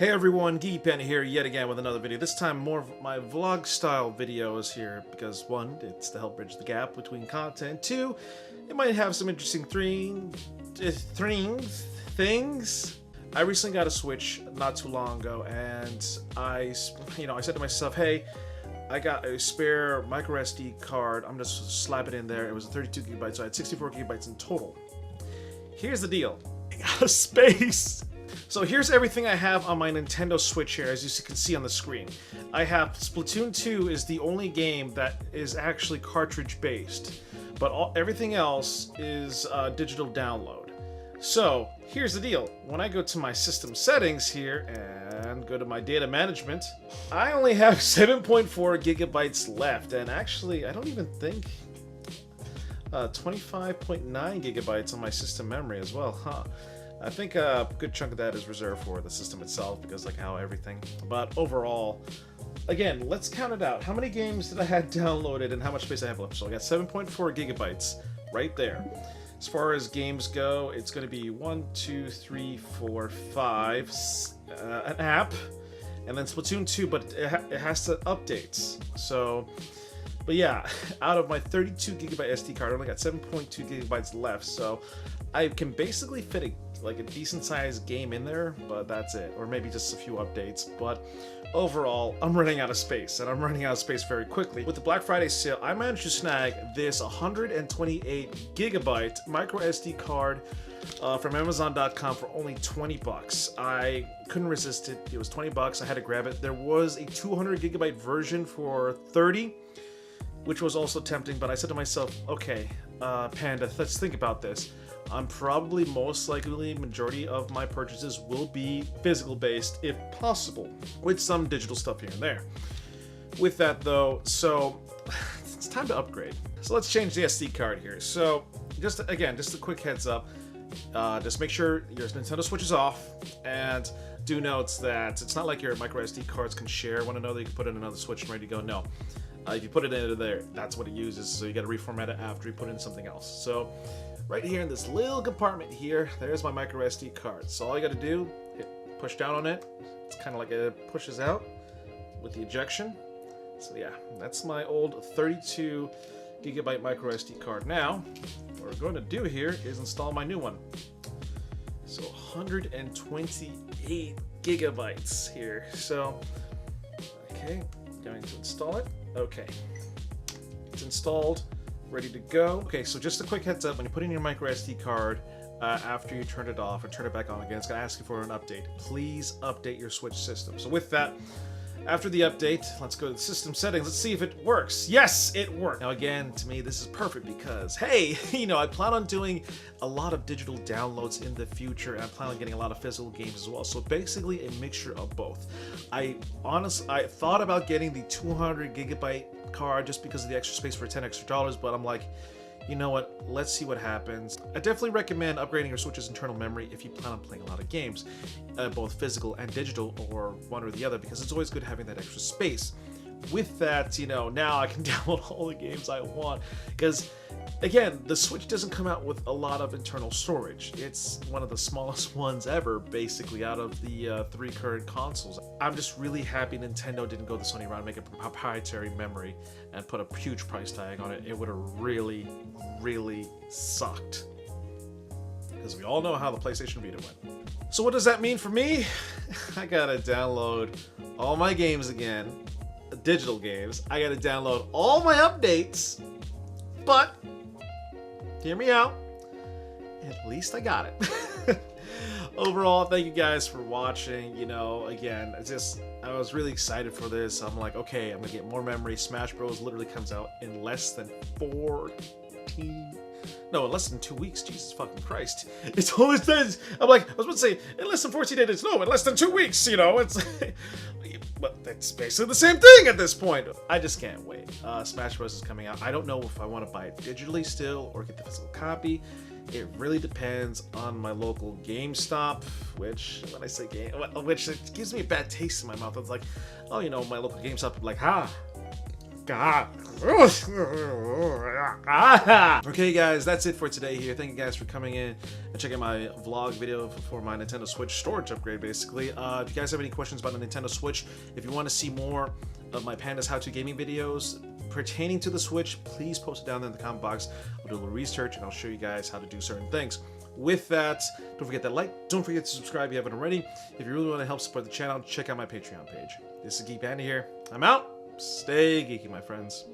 Hey everyone, Panda here yet again with another video. This time more of my vlog style videos here because one, it's to help bridge the gap between content. Two, it might have some interesting things. I recently got a Switch not too long ago and I said to myself, hey, I got a spare micro SD card. I'm just slap it in there. It was 32 gigabytes, so I had 64 gigabytes in total. Here's the deal. I got a space. So here's everything I have on my Nintendo Switch here, as you can see on the screen. I have Splatoon 2 is the only game that is actually cartridge based, but everything else is digital download. So here's the deal. When I go to my system settings here and go to my data management, I only have 7.4 gigabytes left, and actually I don't even think 25.9 gigabytes on my system memory as well, huh? I think a good chunk of that is reserved for the system itself because like how everything. But overall, again, let's count it out. How many games did I have downloaded and how much space I have left? So I got 7.4 gigabytes right there. As far as games go, it's going to be 1, 2, 3, 4, 5, an app, and then Splatoon 2, but it has to update. So, but yeah, out of my 32 gigabyte SD card, I only got 7.2 gigabytes left. So I can basically fit a decent sized game in there, but that's it, or maybe just a few updates. But overall, I'm running out of space, and I'm running out of space very quickly. With the Black Friday sale, I managed to snag this 128 gigabyte micro SD card from Amazon.com for only 20 bucks. I couldn't resist it. It was 20 bucks. I had to grab it. There was a 200 gigabyte version for 30, which was also tempting, but I said to myself, okay, Panda, let's think about this. I'm probably most likely majority of my purchases will be physical based if possible, with some digital stuff here and there. With that though, so it's time to upgrade. So let's change the SD card here. So just a quick heads up, just make sure your Nintendo Switch is off, and do note that it's not like your micro SD cards can share one another. You can put in another Switch and ready to go. No. If you put it into there, that's what it uses, so you got to reformat it after you put in something else. So right here in this little compartment here, there's my micro SD card. So all you got to do, push down on it. It's kind of like it pushes out with the ejection. So yeah, that's my old 32 gigabyte micro SD card. Now, what we're going to do here is install my new one. So 128 gigabytes here. So, okay, going to install it. Okay, it's installed, ready to go. Okay, so just a quick heads up, when you put in your micro SD card, after you turn it off and turn it back on again, it's going to ask you for an update. Please update your Switch system. So with that, after the update, let's go to the system settings. Let's see if it works. Yes, it worked. Now again, to me, this is perfect because, hey, I plan on doing a lot of digital downloads in the future, and I plan on getting a lot of physical games as well. So basically a mixture of both. I thought about getting the 200 gigabyte card just because of the extra space for $10 extra, but I'm like, you know what, let's see what happens. I definitely recommend upgrading your Switch's internal memory if you plan on playing a lot of games, both physical and digital, or one or the other, because it's always good having that extra space. With that, now I can download all the games I want, because again, the Switch doesn't come out with a lot of internal storage. It's one of the smallest ones ever, basically, out of the 3 current consoles. I'm just really happy Nintendo didn't go the Sony route and make a proprietary memory and put a huge price tag on it. It would have really, really sucked, because we all know how the PlayStation Vita went. So what does that mean for me? I gotta download all my games again, digital games. I gotta download all my updates, but hear me out, at least I got it. Overall, thank you guys for watching. Again, I was really excited for this. I'm like, okay, I'm gonna get more memory. Smash Bros literally comes out in less than 2 weeks. Jesus fucking Christ. It's always this. I'm like, I was about to say, in less than 14 days. No, in less than 2 weeks, it's... But that's basically the same thing at this point. I just can't wait. Smash Bros is coming out. I don't know if I want to buy it digitally still or get the physical copy. It really depends on my local GameStop, which, when I say which it gives me a bad taste in my mouth. It's like, oh, my local GameStop, like, Okay, guys, that's it for today here. Thank you guys for coming in and checking my vlog video for my Nintendo Switch storage upgrade, basically. If you guys have any questions about the Nintendo Switch, if you want to see more of my Panda's how-to gaming videos pertaining to the Switch, please post it down there in the comment box. I'll do a little research and I'll show you guys how to do certain things. With that, don't forget that like, don't forget to subscribe if you haven't already. If you really want to help support the channel, check out my Patreon page. This is Geek Panda here. I'm out. Stay geeky, my friends.